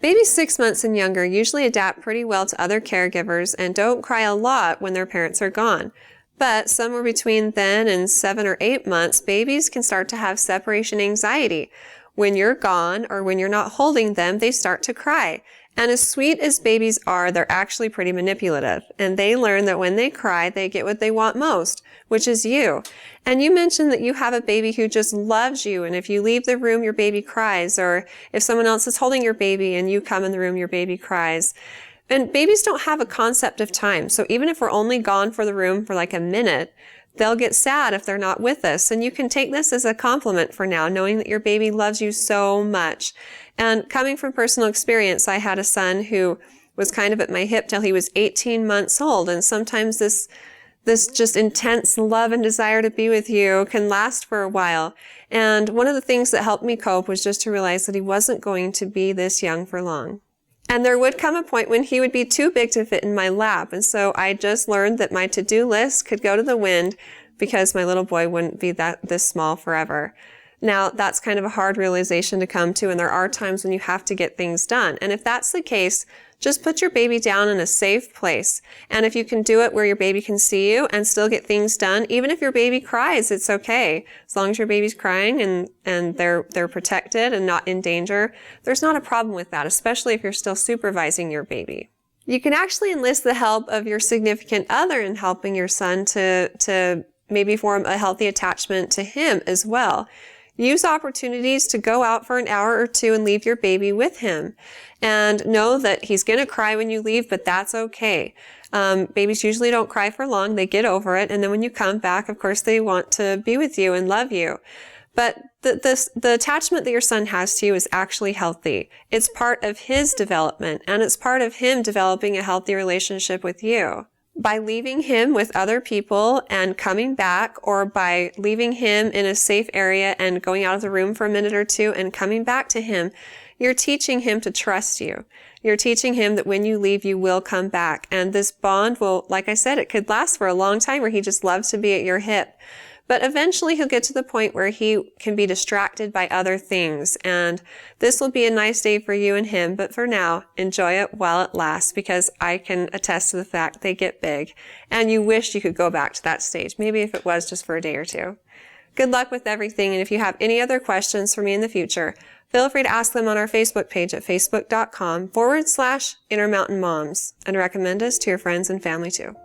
Babies 6 months and younger usually adapt pretty well to other caregivers and don't cry a lot when their parents are gone. But somewhere between then and 7 or 8 months, babies can start to have separation anxiety. When you're gone or when you're not holding them, they start to cry. And as sweet as babies are, they're actually pretty manipulative. And they learn that when they cry, they get what they want most, which is you. And you mentioned that you have a baby who just loves you. And if you leave the room, your baby cries. Or if someone else is holding your baby and you come in the room, your baby cries. And babies don't have a concept of time. So even if we're only gone for the room for like a minute, they'll get sad if they're not with us. And you can take this as a compliment for now, knowing that your baby loves you so much. And coming from personal experience, I had a son who was kind of at my hip till he was 18 months old. And sometimes this just intense love and desire to be with you can last for a while. And one of the things that helped me cope was just to realize that he wasn't going to be this young for long. And there would come a point when he would be too big to fit in my lap. And so I just learned that my to-do list could go to the wind because my little boy wouldn't be this small forever. Now, that's kind of a hard realization to come to, and there are times when you have to get things done. And if that's the case, just put your baby down in a safe place. And if you can do it where your baby can see you and still get things done, even if your baby cries, it's okay. As long as your baby's crying and they're protected and not in danger, there's not a problem with that, especially if you're still supervising your baby. You can actually enlist the help of your significant other in helping your son to maybe form a healthy attachment to him as well. Use opportunities to go out for an hour or two and leave your baby with him. And know that he's going to cry when you leave, but that's okay. Babies usually don't cry for long. They get over it. And then when you come back, of course, they want to be with you and love you. But the attachment that your son has to you is actually healthy. It's part of his development, and it's part of him developing a healthy relationship with you. By leaving him with other people and coming back, or by leaving him in a safe area and going out of the room for a minute or two and coming back to him, you're teaching him to trust you. You're teaching him that when you leave, you will come back. And this bond will, like I said, it could last for a long time where he just loves to be at your hip. But eventually he'll get to the point where he can be distracted by other things. And this will be a nice day for you and him. But for now, enjoy it while it lasts, because I can attest to the fact they get big. And you wish you could go back to that stage, maybe if it was just for a day or two. Good luck with everything. And if you have any other questions for me in the future, feel free to ask them on our Facebook page at facebook.com/Intermountain Moms, and recommend us to your friends and family too.